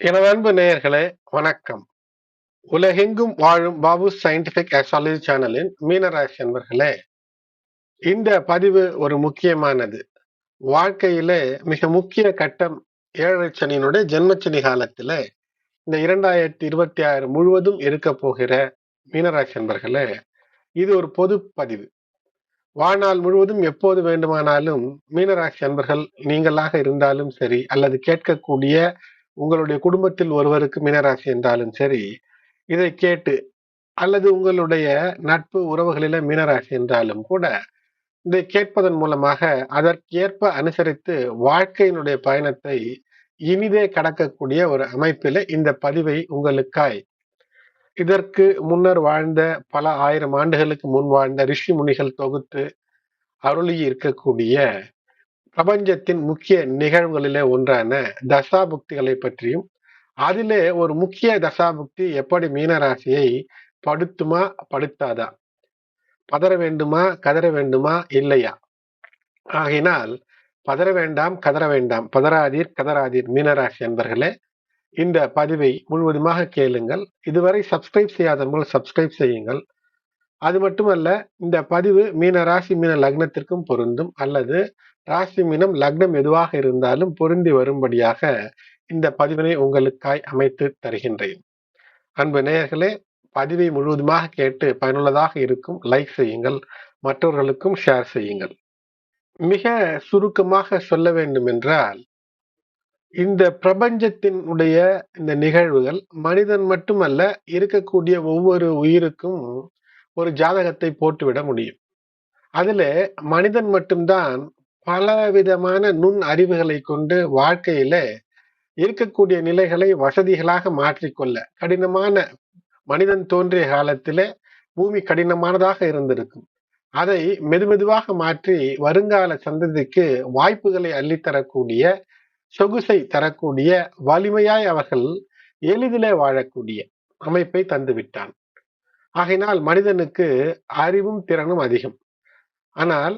எனது அன்பு நேயர்களே, வணக்கம். உலகெங்கும் வாழும் பாபு சயின்டிபிக் அஸ்ட்ராலஜி சேனலின் மீனராசி அன்பர்களே, இந்த பதிவு ஒரு முக்கியமானது. வாழ்க்கையிலே மிக முக்கிய கட்டம் 7 சனியினுடைய ஜென்மச்சனி காலத்திலே இந்த 2026 முழுவதும் இருக்க போகிற மீனராசி அன்பர்களே, இது ஒரு பொது பதிவு. வாழ்நாள் முழுவதும் எப்போது வேண்டுமானாலும் மீனராசி அன்பர்கள் நீங்களாக இருந்தாலும் சரி, அல்லது கேட்கக்கூடிய உங்களுடைய குடும்பத்தில் ஒருவருக்கு மீனராசி என்றாலும் சரி, இதை கேட்டு அல்லது உங்களுடைய நட்பு உறவுகளில மீனராசி என்றாலும் கூட இதை கேட்பதன் மூலமாக அதற்கேற்ப அனுசரித்து வாழ்க்கையினுடைய பயணத்தை இனிதே கடக்கக்கூடிய ஒரு அமைப்பில இந்த பதிவை உங்களுக்காய் இதற்கு முன்னர் வாழ்ந்த பல ஆயிரம் ஆண்டுகளுக்கு முன் வாழ்ந்த ரிஷி முனிகள் தொகுத்து அருளி இருக்கக்கூடிய பிரபஞ்சத்தின் முக்கிய நிகழ்வுகளிலே ஒன்றான தசாபுக்திகளை பற்றியும் அதிலே ஒரு முக்கிய தசாபுக்தி எப்படி மீனராசியை படுத்துமா படுத்தாதா, பதற வேண்டுமா கதற வேண்டுமா இல்லையா, ஆகையினால் பதற வேண்டாம் கதற வேண்டாம், பதறாதீர் கதறாதீர் மீனராசி அன்பர்களே, இந்த பதிவை முழுவதுமாக கேளுங்கள். இதுவரை சப்ஸ்கிரைப் செய்யாதவர்கள் சப்ஸ்கிரைப் செய்யுங்கள். அது மட்டுமல்ல, இந்த பதிவு மீன ராசி மீன லக்னத்திற்கும் பொருந்தும், அல்லது ராசி மீனம் லக்னம் எதுவாக இருந்தாலும் பொருந்தி வரும்படியாக இந்த பதிவினை உங்களுக்காய் அமைத்து தருகின்றேன். அன்பு நேயர்களே, பதிவை முழுவதுமாக கேட்டு பயனுள்ளதாக இருக்கும் லைக் செய்யுங்கள், மற்றவர்களுக்கும் ஷேர் செய்யுங்கள். மிக சுருக்கமாக சொல்ல வேண்டும் என்றால், இந்த பிரபஞ்சத்தினுடைய இந்த நிகழ்வுகள் மனிதன் மட்டுமல்ல, இருக்கக்கூடிய ஒவ்வொரு உயிருக்கும் ஒரு ஜாதகத்தை போட்டுவிட முடியும். அதிலே மனிதன் மட்டும்தான் பலவிதமான நுண் அறிவுகளை கொண்டு வாழ்க்கையில இருக்கக்கூடிய நிலைகளை வசதிகளாக மாற்றிக்கொள்ள, கடினமான மனிதன் தோன்றிய காலத்திலே பூமி கடினமானதாக இருந்திருக்கும். அதை மெதுமெதுவாக மாற்றி வருங்கால சந்ததிக்கு வாய்ப்புகளை அள்ளித்தரக்கூடிய, சொகுசை தரக்கூடிய, வலிமையாய் அவர்கள் எளிதிலே வாழக்கூடிய அமைப்பை தந்துவிட்டான். ஆகையினால் மனிதனுக்கு அறிவும் திறனும் அதிகம். ஆனால்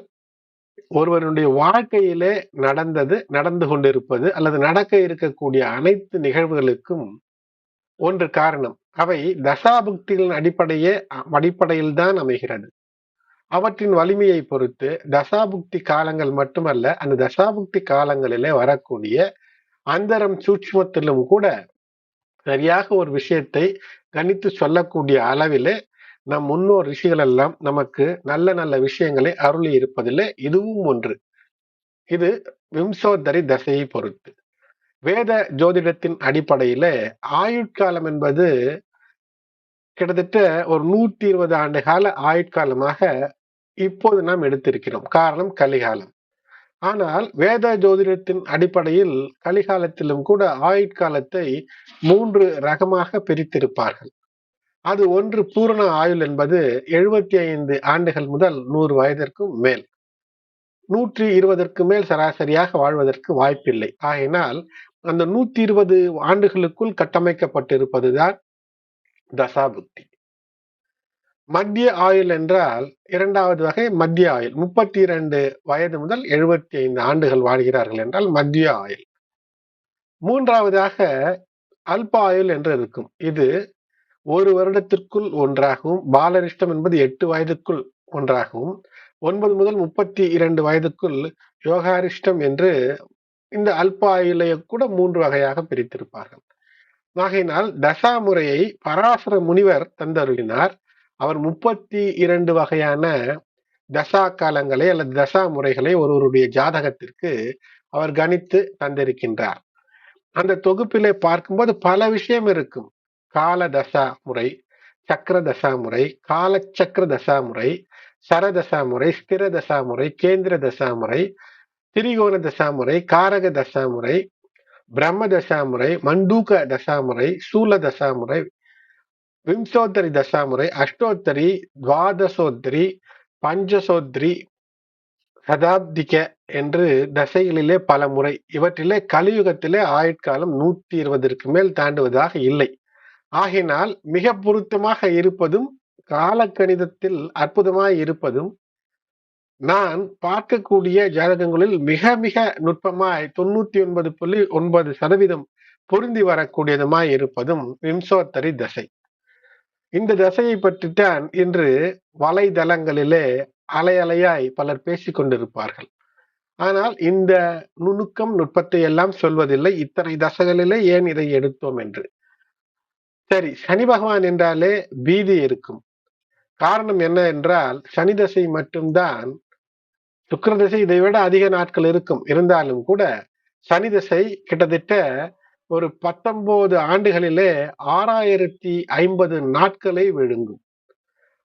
ஒருவனுடைய வாழ்க்கையிலே நடந்தது, நடந்து கொண்டிருப்பது அல்லது நடக்க இருக்கக்கூடிய அனைத்து நிகழ்வுகளுக்கும் ஒன்று காரணம். அவை தசாபுக்திகளின் அடிப்படையில் தான் அமைகிறது. அவற்றின் வலிமையை பொறுத்து தசாபுக்தி காலங்கள் மட்டுமல்ல, அந்த தசாபுக்தி காலங்களிலே வரக்கூடிய அந்தரம் சூட்சுமத்திலும் கூட சரியாக ஒரு விஷயத்தை கணித்து சொல்லக்கூடிய அளவிலே நம் முன்னோர் ரிஷிகள் எல்லாம் நமக்கு நல்ல நல்ல விஷயங்களை அருளி இருப்பதிலே இதுவும் ஒன்று. இது விம்சோத்தரி தசையை பொறுத்து. வேத ஜோதிடத்தின் அடிப்படையில ஆயுட்காலம் என்பது கிட்டத்தட்ட ஒரு 120 ஆண்டு கால ஆயுட்காலமாக இப்போது நாம் எடுத்திருக்கிறோம். காரணம் கலிகாலம். ஆனால் வேத ஜோதிடத்தின் அடிப்படையில் கலிகாலத்திலும் கூட ஆயுட்காலத்தை 3 ரகமாக பிரித்திருப்பார்கள். அது ஒன்று பூரண ஆயுள் என்பது 75 ஆண்டுகள் முதல் 100 வயதிற்கும் மேல். 120ற்கு மேல் சராசரியாக வாழ்வதற்கு வாய்ப்பில்லை. ஆகையினால் அந்த 120 ஆண்டுகளுக்குள் கட்டமைக்கப்பட்டிருப்பதுதான் தசாபுக்தி. மத்திய ஆயுள் என்றால் 2வது வகை மத்திய ஆயுள். 32 வயது முதல் 75 ஆண்டுகள் வாழ்கிறார்கள் என்றால் மத்திய ஆயுள். 3வதாக அல்ப ஆயுள் என்று இருக்கும். இது 1 வருடத்திற்குள் ஒன்றாகவும், பாலரிஷ்டம் என்பது 8 வயதுக்குள் ஒன்றாகவும், 9 முதல் 32 வயதுக்குள் யோகாரிஷ்டம் என்று இந்த அல்ப ஆயுளை கூட 3 வகையாக பிரித்திருப்பார்கள். ஆகையினால் தசா முறையை பராசர முனிவர் தந்தருளினார். அவர் 32 வகையான தசா காலங்களை அல்லது தசா முறைகளை ஒருவருடைய ஜாதகத்திற்கு அவர் கணித்து தந்திருக்கின்றார். அந்த தொகுப்பிலே பார்க்கும்போது பல விஷயம் இருக்கும். கால தசா முறை, சக்கர தசா முறை, காலச்சக்கர தசா முறை, சரதசா முறை, ஸ்திர தசா முறை, கேந்திர தசா முறை, திரிகோண தசா முறை, காரக தசா முறை, பிரம்ம தசா முறை, மண்டூக தசா முறை, சூல தசா முறை, விம்சோத்தரி தசா முறை, அஷ்டோத்தரி, துவாதசோத்தரி, பஞ்சசோத்ரி, சதாப்திக என்று தசைகளிலே பல முறை. இவற்றிலே கலியுகத்திலே ஆயுட்காலம் 120ற்கு மேல் தாண்டுவதாக இல்லை. ஆகினால் மிக பொருத்தமாக இருப்பதும், காலக்கணிதத்தில் அற்புதமாய் இருப்பதும், நான் பார்க்கக்கூடிய ஜாதகங்களில் மிக மிக நுட்பமாய் 99.9% பொருந்தி வரக்கூடியதுமாய் இருப்பதும் விம்சோத்தரி தசை. இந்த தசையை பற்றித்தான் இன்று வலைதளங்களிலே அலை அலையாய் பலர் பேசிக் கொண்டிருப்பார்கள். ஆனால் இந்த நுணுக்கம் நுட்பத்தை எல்லாம் சொல்வதில்லை. இத்தனை தசைகளிலே ஏன் இதை எடுத்தோம் என்று. சரி, சனி பகவான் என்றாலே பீதி இருக்கும். காரணம் என்ன என்றால் சனி தசை மட்டும்தான். சுக்கிர தசை இதை விட அதிக நாட்கள் இருக்கும். இருந்தாலும் கூட சனி தசை கிட்டத்தட்ட ஒரு 19 ஆண்டுகளிலே 6050 நாட்களை விழுங்கும்.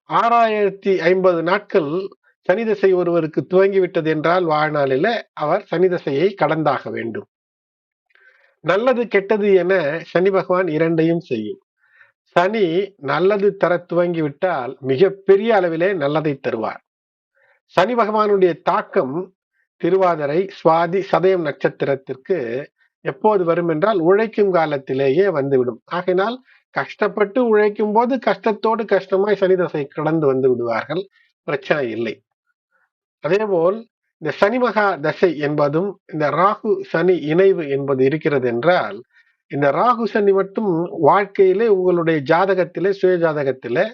6050 நாட்கள் சனி தசை ஒருவருக்கு துவங்கிவிட்டது என்றால் வாழ்நாளில அவர் சனி தசையை கடந்தாக வேண்டும். நல்லது கெட்டது என சனி பகவான் இரண்டையும் செய்யும். சனி நல்லது தர துவங்கிவிட்டால் மிகப்பெரிய அளவிலே நல்லதை தருவார். சனி பகவானுடைய தாக்கம் திருவாதிரை, சுவாதி, சதயம் நட்சத்திரத்திற்கு எப்போது வரும் என்றால் உழைக்கும் காலத்திலேயே வந்துவிடும். ஆகையினால் கஷ்டப்பட்டு உழைக்கும் போது கஷ்டத்தோடு கஷ்டமாய் சனி தசை கடந்து வந்து விடுவார்கள். பிரச்சனை இல்லை. அதேபோல் இந்த சனி மகா தசை என்பதும் இந்த ராகு சனி இணைவு என்பது இருக்கிறது என்றால், இந்த ராகு சனி மட்டும் வாழ்க்கையிலே உங்களுடைய ஜாதகத்திலே, சுய ஜாதகத்திலே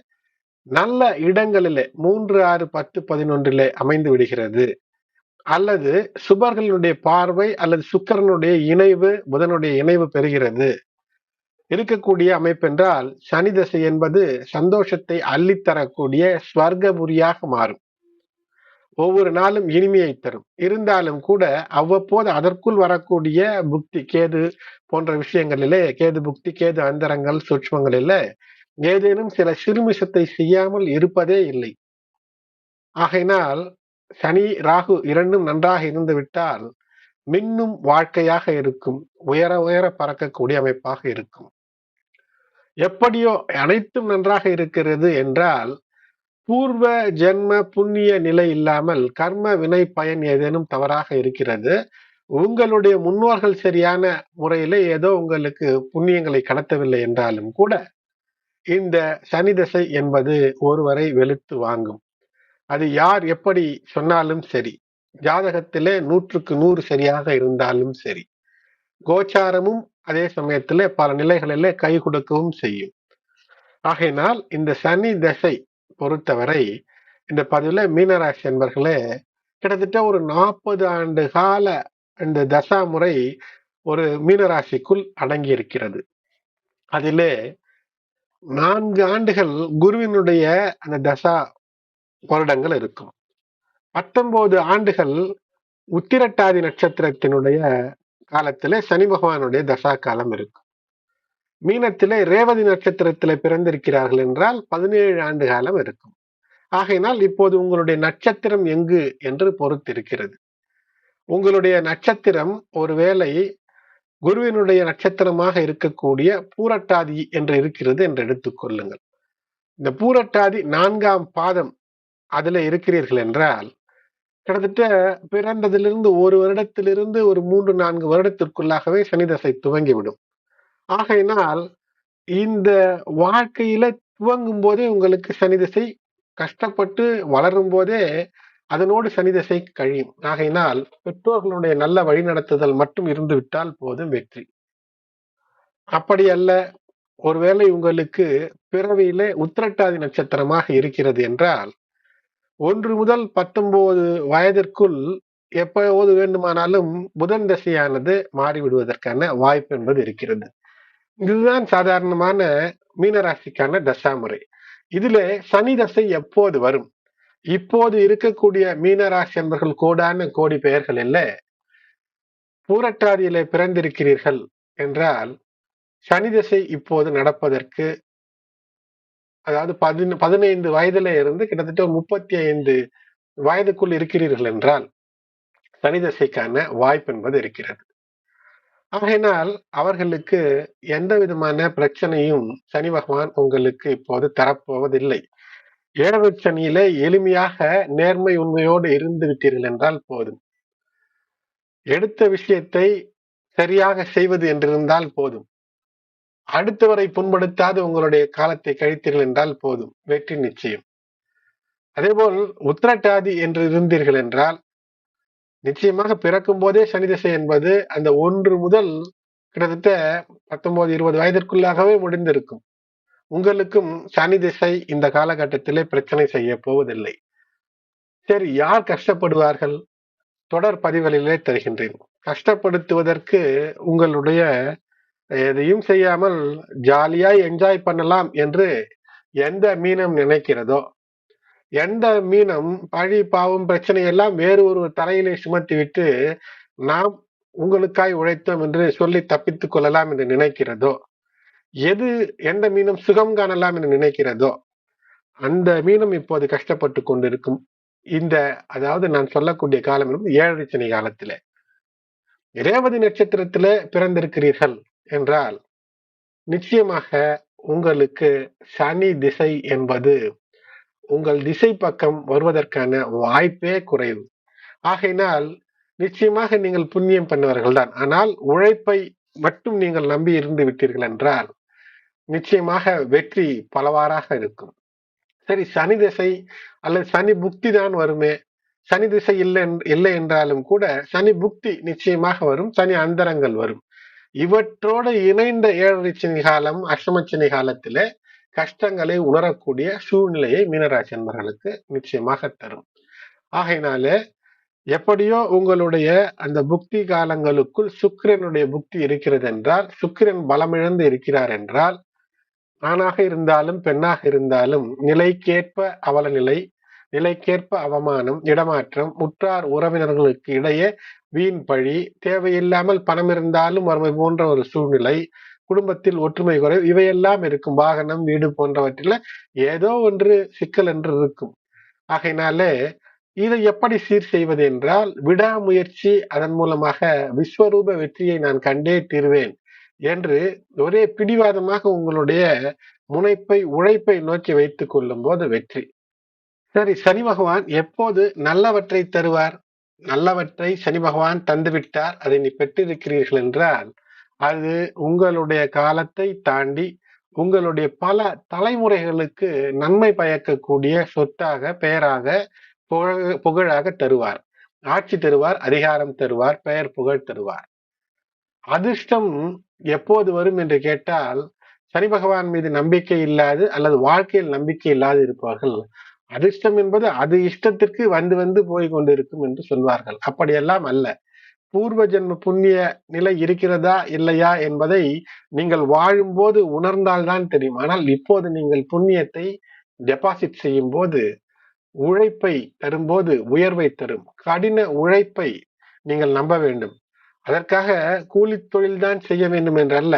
நல்ல இடங்களிலே 3, 6, 10, 11 அமைந்து விடுகிறது. அல்லது சுபர்களுடைய பார்வை அல்லது சுக்கிரனுடைய இணைவு, புதனுடைய இணைவு பெறுகிறது. இருக்கக்கூடிய அமைப்பென்றால் சனி தசை என்பது சந்தோஷத்தை அள்ளித்தரக்கூடிய ஸ்வர்கபுரியாக மாறும். ஒவ்வொரு நாளும் இனிமையை தரும். இருந்தாலும் கூட அவ்வப்போது அதற்குள் வரக்கூடிய புக்தி, கேது போன்ற விஷயங்களிலே, கேது புக்தி, கேது அந்தரங்கள், சூட்சுமங்களிலே ஏதேனும் சில சிறுமிஷத்தை செய்யாமல் இருப்பதே இல்லை. ஆகையினால் சனி, ராகு இரண்டும் நன்றாக இருந்து விட்டால் மின்னும் வாழ்க்கையாக இருக்கும். உயர உயர பறக்கக்கூடிய அமைப்பாக இருக்கும். எப்படியோ அனைத்தும் நன்றாக இருக்கிறது என்றால் பூர்வ ஜென்ம புண்ணிய நிலை இல்லாமல் கர்ம வினை பயன் ஏதேனும் தவறாக இருக்கிறது. உங்களுடைய முன்னோர்கள் சரியான முறையிலே ஏதோ உங்களுக்கு புண்ணியங்களை கடத்தவில்லை என்றாலும் கூட இந்த சனி தசை என்பது ஒருவரை வெளுத்து வாங்கும். அது யார் எப்படி சொன்னாலும் சரி, ஜாதகத்திலே 100க்கு 100 சரியாக இருந்தாலும் சரி, கோச்சாரமும் அதே சமயத்திலே பல நிலைகளிலே கை கொடுக்கவும் செய்யும். ஆகையினால் இந்த சனி தசை பொறுத்தவரை இந்த பதிவுல மீனராசி என்பர்களே கிட்டத்தட்ட ஒரு 40 ஆண்டு கால இந்த தசா முறை ஒரு மீனராசிக்குள் அடங்கி இருக்கிறது. அதிலே 4 ஆண்டுகள் குருவினுடைய அந்த தசா வருடங்கள் இருக்கும். 19 ஆண்டுகள் உத்திரட்டாதி நட்சத்திரத்தினுடைய காலத்திலே சனி பகவானுடைய தசா காலம் இருக்கும். மீனத்திலே ரேவதி நட்சத்திரத்திலே பிறந்திருக்கிறார்கள் என்றால் 17 ஆண்டு காலம் இருக்கும். ஆகையினால் இப்போது உங்களுடைய நட்சத்திரம் எங்கு என்று பொறுத்திருக்கிறது. உங்களுடைய நட்சத்திரம் ஒருவேளை குருவினுடைய நட்சத்திரமாக இருக்கக்கூடிய பூரட்டாதி என்று இருக்கிறது என்று எடுத்துக் கொள்ளுங்கள். இந்த பூரட்டாதி 4ஆம் பாதம் அதுல இருக்கிறீர்கள் என்றால் கிட்டத்தட்ட பிறந்ததிலிருந்து ஒரு வருடத்திலிருந்து ஒரு 3-4 வருடத்திற்குள்ளாகவே சனி தசை துவங்கிவிடும். ஆகையினால் இந்த வாழ்க்கையில துவங்கும் போதே உங்களுக்கு சனி திசை, கஷ்டப்பட்டு வளரும் போதே அதனோடு சனி திசை கழியும். ஆகையினால் பெற்றோர்களுடைய நல்ல வழிநடத்துதல் மட்டும் இருந்து விட்டால் போதும் வெற்றி. அப்படி அல்ல, ஒருவேளை உங்களுக்கு பிறவியிலே உத்திரட்டாதி நட்சத்திரமாக இருக்கிறது என்றால் 1 முதல் 19 வயதிற்குள் எப்போது வேண்டுமானாலும் புதன் திசையானது மாறிவிடுவதற்கான வாய்ப்பு என்பது இருக்கிறது. இதுதான் சாதாரணமான மீனராசிக்கான தசாமுறை. இதுல சனி தசை எப்போது வரும்? இப்போது இருக்கக்கூடிய மீனராசி என்பர்கள் கோடான கோடி பெயர்கள் இல்ல, பூரட்டாதியிலே பிறந்திருக்கிறீர்கள் என்றால் சனி தசை இப்போது நடப்பதற்கு, அதாவது 15 வயதுல இருந்து கிட்டத்தட்ட 35 வயதுக்குள் இருக்கிறீர்கள் என்றால் சனி தசைக்கான வாய்ப்பு என்பது இருக்கிறது. ஆகையினால் அவர்களுக்கு எந்த விதமான பிரச்சனையும் சனி பகவான் உங்களுக்கு இப்போது தரப்போவதில்லை. 7 சனியிலே எளிமையாக நேர்மை உண்மையோடு இருந்து விட்டீர்கள் என்றால் போதும். எடுத்த விஷயத்தை சரியாக செய்வது என்றிருந்தால் போதும். அடுத்தவரை புண்படுத்தாது உங்களுடைய காலத்தை கழித்தீர்கள் என்றால் போதும், வெற்றி நிச்சயம். அதேபோல் உத்திரட்டாதி என்று இருந்தீர்கள் என்றால் நிச்சயமாக பிறக்கும் போதே சனி திசை என்பது அந்த 1 முதல் கிட்டத்தட்ட 19, 20 வயதிற்குள்ளாகவே முடிந்திருக்கும். உங்களுக்கும் சனி திசை இந்த காலகட்டத்திலே பிரச்சனை செய்ய போவதில்லை. சரி, யார் கஷ்டப்படுவார்கள்? தொடர் பதிவுகளிலே தருகின்றேன். கஷ்டப்படுத்துவதற்கு உங்களுடைய எதையும் செய்யாமல் ஜாலியா என்ஜாய் பண்ணலாம் என்று எந்த மீனம் நினைக்கிறதோ, எந்த மீனம் பழி பாவம் பிரச்சனை எல்லாம் வேறு ஒரு தலையிலே சுமத்திவிட்டு நாம் உங்களுக்காய் உழைத்தோம் என்று சொல்லி தப்பித்துக் கொள்ளலாம் என்று நினைக்கிறதோ, எந்த மீனம் சுகம் காணலாம் என்று நினைக்கிறதோ, அந்த மீனம் இப்போது கஷ்டப்பட்டு கொண்டிருக்கும். அதாவது நான் சொல்லக்கூடிய காலம் ஏழரை சனி காலத்திலே ரேவதி நட்சத்திரத்திலே பிறந்திருக்கிறீர்கள் என்றால் நிச்சயமாக உங்களுக்கு சனி திசை என்பது உங்கள் திசை பக்கம் வருவதற்கான வாய்ப்பே குறைவு. ஆகையினால் நிச்சயமாக நீங்கள் புண்ணியம் பண்ணவர்கள் தான். ஆனால் உழைப்பை மட்டும் நீங்கள் நம்பி இருந்து விட்டீர்கள் என்றால் நிச்சயமாக வெற்றி பலவாறாக இருக்கும். சரி, சனி திசை அல்லது சனி புக்தி தான் வருமே. சனி திசை இல்லை என்றாலும் கூட சனி புக்தி நிச்சயமாக வரும், சனி அந்தரங்கள் வரும். இவற்றோடு இணைந்த ஏழரை சனி காலம், அஷ்டம சனி காலத்திலே கஷ்டங்களை உணரக்கூடிய சூழ்நிலையை மீனராசி என்பவர்களுக்கு நிச்சயமாக தரும். ஆகையினாலே எப்படியோ உங்களுடைய அந்த புக்தி காலங்களுக்குள் சுக்கிரனுடைய புக்தி இருக்கிறது என்றால், சுக்கிரன் பலமிழந்து இருக்கிறார் என்றால், ஆணாக இருந்தாலும் பெண்ணாக இருந்தாலும் நிலைக்கேற்ப அவல நிலை, நிலைக்கேற்ப அவமானம், இடமாற்றம், உற்றார் உறவினர்களுக்கு இடையே வீண் பழி, தேவையில்லாமல் பணம் இருந்தாலும் வறுமை போன்ற ஒரு சூழ்நிலை, குடும்பத்தில் ஒற்றுமை குறைவு, இவையெல்லாம் இருக்கும். வாகனம், வீடு போன்றவற்றில ஏதோ ஒன்று சிக்கல் என்று இருக்கும். ஆகையினாலே இதை எப்படி சீர் செய்வது என்றால், விடாமுயற்சி, அதன் மூலமாக விஸ்வரூப வெற்றியை நான் கண்டே தீர்வேன் என்று ஒரே பிடிவாதமாக உங்களுடைய முனைப்பை, உழைப்பை நோக்கி வைத்துக் கொள்ளும் போது வெற்றி. சரி, சனி பகவான் எப்போது நல்லவற்றை தருவார்? நல்லவற்றை சனி பகவான் தந்துவிட்டார், அதை நீ பெற்றிருக்கிறீர்கள் என்றால் அது உங்களுடைய காலத்தை தாண்டி உங்களுடைய பல தலைமுறைகளுக்கு நன்மை பயக்கக்கூடிய சொத்தாக, பெயராக, புகழாக தருவார். ஆட்சி தருவார், அதிகாரம் தருவார், பெயர் புகழ் தருவார். அதிர்ஷ்டம் எப்போது வரும் என்று கேட்டால், சனி பகவான் மீது நம்பிக்கை இல்லாது அல்லது வாழ்க்கையில் நம்பிக்கை இல்லாது இருப்பார்கள். அதிர்ஷ்டம் என்பது அது இஷ்டத்திற்கு வந்து வந்து போய் கொண்டிருக்கும் என்று சொல்வார்கள். அப்படியெல்லாம் அல்ல. பூர்வ ஜென்ம புண்ணிய நிலை இருக்கிறதா இல்லையா என்பதை நீங்கள் வாழும்போது உணர்ந்தால்தான் தெரியும். ஆனால் இப்போது நீங்கள் புண்ணியத்தை டெபாசிட் செய்யும் போது, உழைப்பை தரும்போது உயர்வை தரும். கடின உழைப்பை நீங்கள் நம்ப வேண்டும். அதற்காக கூலி தொழில் தான் செய்ய வேண்டும் என்றல்ல.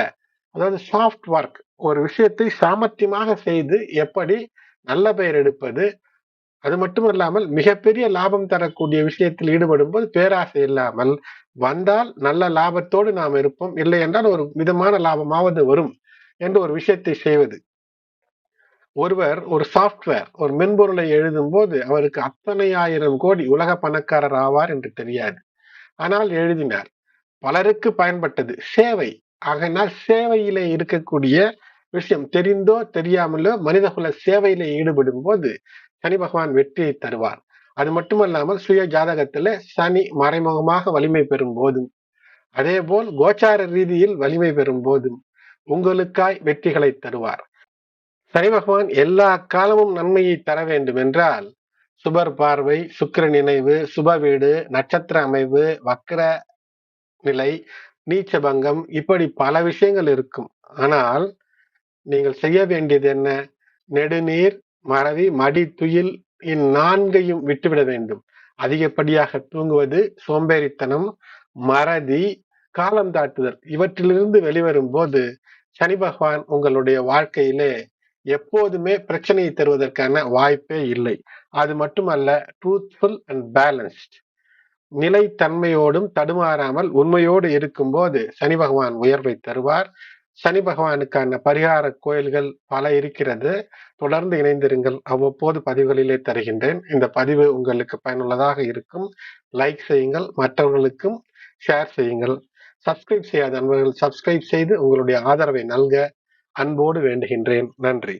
அதாவது சாஃப்ட் ஒர்க், ஒரு விஷயத்தை சாமர்த்தியமாக செய்து எப்படி நல்ல பெயர் எடுப்பது, அது மட்டுமல்லாமல் மிகப்பெரிய லாபம் தரக்கூடிய விஷயத்தில் ஈடுபடும் போது பேராசை இல்லாமல் வந்தால் நல்ல லாபத்தோடு நாம் இருப்போம், இல்லை என்றால் ஒரு விதமான லாபமாவது வரும் என்று ஒரு விஷயத்தை செய்வது. ஒருவர் ஒரு சாப்ட்வேர், ஒரு மென்பொருளை எழுதும் போது அவருக்கு அத்தனை ஆயிரம் கோடி உலக பணக்காரர் ஆவார் என்று தெரியாது. ஆனால் எழுதினார், பலருக்கு பயன்பட்டது, சேவை. ஆகையினால் சேவையிலே இருக்கக்கூடிய விஷயம் தெரிந்தோ தெரியாமலோ மனிதகுல சேவையிலே ஈடுபடும் போது சனி பகவான் வெற்றியை தருவார். அது மட்டுமல்லாமல் சுய ஜாதகத்துல சனி மறைமுகமாக வலிமை பெறும் போதும், அதே போல் கோச்சார ரீதியில் வலிமை பெறும் போதும் உங்களுக்காய் வெற்றிகளை தருவார். சனி பகவான் எல்லா காலமும் நன்மையை தர வேண்டும் என்றால் சுபர் பார்வை, சுக்கிர நினைவு, சுப வீடு, நட்சத்திர அமைவு, வக்ர நிலை, நீச்சபங்கம், இப்படி பல விஷயங்கள் இருக்கும். ஆனால் நீங்கள் செய்ய வேண்டியது என்ன? நெடுநீர், மறவி, மடி, துயில் இந்நான்கையும் விட்டுவிட வேண்டும். அதிகப்படியாக தூங்குவது, சோம்பேறித்தனம், மறதி, காலம் தாட்டுதல், இவற்றிலிருந்து வெளிவரும் போது சனி பகவான் உங்களுடைய வாழ்க்கையிலே எப்போதுமே பிரச்சனையை தருவதற்கான வாய்ப்பே இல்லை. அது மட்டுமல்ல, ட்ரூத்ஃபுல் அண்ட் பேலன்ஸ்ட், நிலைத்தன்மையோடும் தடுமாறாமல் உண்மையோடு இருக்கும்போது சனி பகவான் உயர்வை தருவார். சனி பகவானுக்கான பரிகார கோயில்கள் பல இருக்கிறது. தொடர்ந்து இணைந்திருங்கள். அவ்வப்போது பதிவுகளிலே தருகின்றேன். இந்த பதிவு உங்களுக்கு பயனுள்ளதாக இருக்கும். லைக் செய்யுங்கள், மற்றவர்களுக்கும் ஷேர் செய்யுங்கள். சப்ஸ்கிரைப் செய்யாத நண்பர்கள் சப்ஸ்கிரைப் செய்து உங்களுடைய ஆதரவை நல்க அன்போடு வேண்டுகின்றேன். நன்றி.